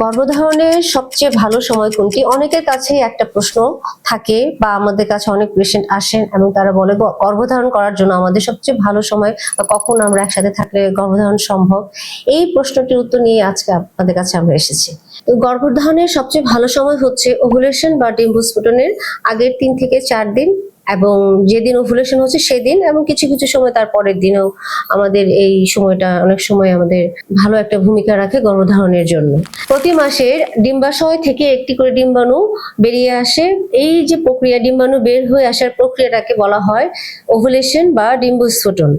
গর্ভধারণের সবচেয়ে ভালো সময় কোনটি? অনেকের কাছেই একটা প্রশ্ন থাকে বা আমাদের কাছে অনেক পেশেন্ট আসেন এবং তারা বলে গর্ভধারণ করার জন্য আমাদের সবচেয়ে ভালো সময় বা কখন আমরা একসাথে থাকলে গর্ভধারণ সম্ভব। এই প্রশ্নটির উত্তর নিয়ে আজকে আপনাদের কাছে আমরা এসেছি। তো গর্ভধারণের সবচেয়ে ভালো সময় হচ্ছে ওভুলেশন বা ডিম্বস্ফুটনের আগের 3 থেকে 4 দিন এবং যেদিন ওভুলেশন হচ্ছে সেদিন এবং কিছু কিছু সময় তার পরের দিনেও আমাদের এই সময়টা অনেক সময় আমাদের ভালো একটা ভূমিকা রাখে গর্ভধারণের জন্য। প্রতি মাসের ডিম্বাশয় থেকে একটি করে ডিম্বাণু বেরিয়ে আসে। এই যে প্রক্রিয়া, ডিম্বাণু বের হয়ে আসার প্রক্রিয়াটাকে বলা হয় ওভুলেশন বা ডিম্বস্ফুটন।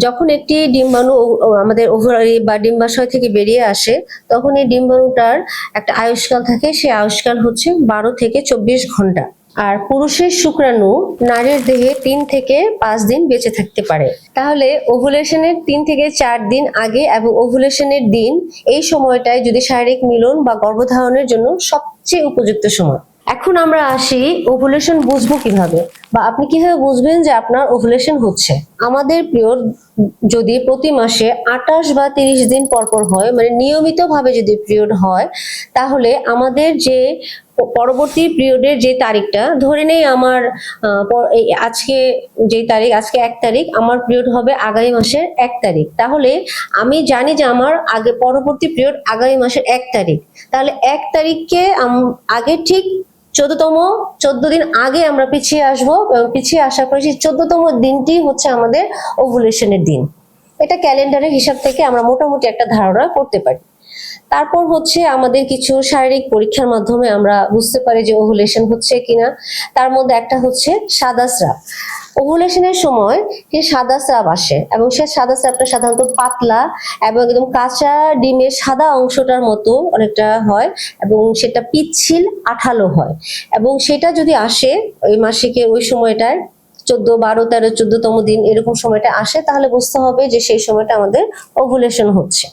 যখন একটি ডিম্বাণু আমাদের ওভারি বা ডিম্বাশয় থেকে বেরিয়ে আসে তখন এই ডিম্বাণুটার একটা আয়ুষ্কাল থাকে, সেই আয়ুষ্কাল হচ্ছে 12 থেকে 24 ঘন্টা। আর পুরুষের শুক্রাণু নারীর দেহে 3 থেকে 5 দিন বেঁচে থাকতে পারে। তাহলে ওভুলেশনের 3 থেকে 4 দিন আগে এবং ওভুলেশনের দিন, এই সময়টায় যদি শারীরিক মিলন বা গর্ভধারণের জন্য সবচেয়ে উপযুক্ত সময়। এখন আমরা আসি ওভুলেশন বুঝবো কিভাবে বা আপনি কিভাবে বুঝবেন যে আপনার ওভুলেশন হচ্ছে। আমাদের পিরিয়ড যদি প্রতি মাসে 28 বা 30 দিন পর পর হয়, মানে নিয়মিতভাবে যদি পিরিয়ড হয়, তাহলে আমাদের যে পরবর্তী পিরিয়ডের যে তারিখটা, ধরে নেই আমার আজকে যে তারিখ, আজকে 1 তারিখ, আমার পিরিয়ড হবে আগামী মাসের 1 তারিখ। তাহলে আমি জানি যে আমার আগে পরবর্তী পিরিয়ড আগামী মাসের 1 তারিখ। তাহলে 1 তারিখকে আগে ঠিক 14 দিন আগে আমরা পিছিয়ে আসবো এবং পিছিয়ে আসার পরে সেই 14তম দিনটি হচ্ছে আমাদের ওভুলেশনের দিন। এটা ক্যালেন্ডারের হিসাব থেকে আমরা মোটামুটি একটা ধারণা করতে পারি। তারপর হচ্ছে আমাদের কিছু শারীরিক পরীক্ষার মাধ্যমে আমরা বুঝতে পারি যে ওভুলেশন হচ্ছে কিনা। তার মধ্যে একটা হচ্ছে সাদা স্রাব। ওভুলেশনের সময় যে সাদা স্রাব আসে এবং সে সাদা স্রাবটা সাধারণত পাতলা এবং একদম কাঁচা ডিমের সাদা অংশটার মতো অনেকটা হয় এবং সেটা পিচ্ছিল আঠালো হয়। এবং সেটা যদি আসে ওই মাসিকে ওই সময়টায় 14, 12, 13, 14তম দিন এরকম সময়টা আসে, তাহলে বুঝতে হবে যে সেই সময়টা আমাদের ওভুলেশন হচ্ছে।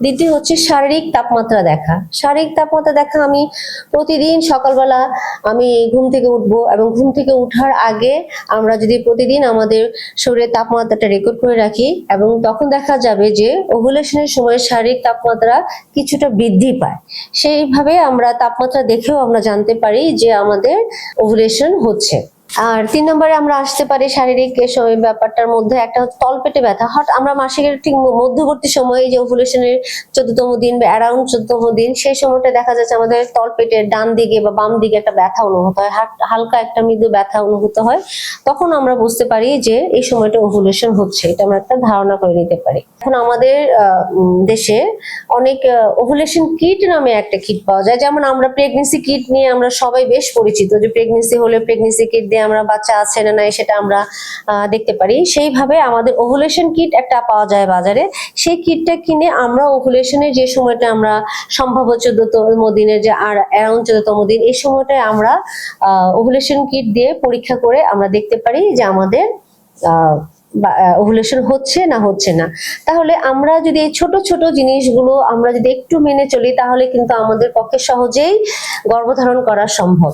দ্বিতীয় হচ্ছে শারীরিক তাপমাত্রা দেখা। শারীরিক তাপমাত্রা দেখা, আমি প্রতিদিন সকালবেলা আমি ঘুম থেকে উঠবো এবং ঘুম থেকে উঠার আগে আমরা যদি প্রতিদিন আমাদের শরীরের তাপমাত্রাটা রেকর্ড করে রাখি এবং তখন দেখা যাবে যে ওভুলেশনের সময় শারীরিক তাপমাত্রা কিছুটা বৃদ্ধি পায়। সেইভাবে আমরা তাপমাত্রা দেখেও আমরা জানতে পারি যে আমাদের ওভুলেশন হচ্ছে। আর 3 নম্বরে আমরা আসতে পারি শারীরিক ব্যাপারটার মধ্যে একটা হচ্ছে তলপেটে ব্যথা। হঠাৎ আমরা মাসিকের ঠিক মধ্যবর্তী সময়ে যে ওভুলেশনের 14তম দিন বা অ্যারাউন্ড 14তম দিন, সেই সময়টা দেখা যাচ্ছে আমাদের তলপেটের ডান দিকে বা বাম দিকে একটা ব্যথা অনুভূত হয়, হালকা একটা মৃদু ব্যথা অনুভূত হয়। তখন আমরা বুঝতে পারি যে এই সময়টা ওভুলেশন হচ্ছে, এটা আমরা একটা ধারণা করে নিতে পারি। এখন আমাদের দেশে অনেক ওভুলেশন কিট নামে একটা কিট পাওয়া যায়। যেমন আমরা প্রেগনেন্সি কিট নিয়ে আমরা সবাই বেশ পরিচিত, যে প্রেগনেন্সি হলে প্রেগনেন্সি কিট দিয়ে আমরা বাচ্চা আছে না নাই সেটা আমরা দেখতে পারি। সেইভাবে আমাদের ওভুলেশন কিট একটা পাওয়া যায় বাজারে। সেই কিটটা কিনে আমরা ওভুলেশনের যে সময়টা আমরা সম্ভাব্য 14তম দিনের যে আর অ্যারাউন্ড 14তম দিন, এই সময়টায় আমরা ওভুলেশন কিট দিয়ে পরীক্ষা করে আমরা দেখতে পারি যে আমাদের ওভুলেশন হচ্ছে না হচ্ছে না। তাহলে আমরা যদি এই ছোট ছোট জিনিসগুলো আমরা যদি একটু মেনে চলি, তাহলে কিন্তু আমাদের পক্ষে সহজেই গর্ভধারণ করা সম্ভব।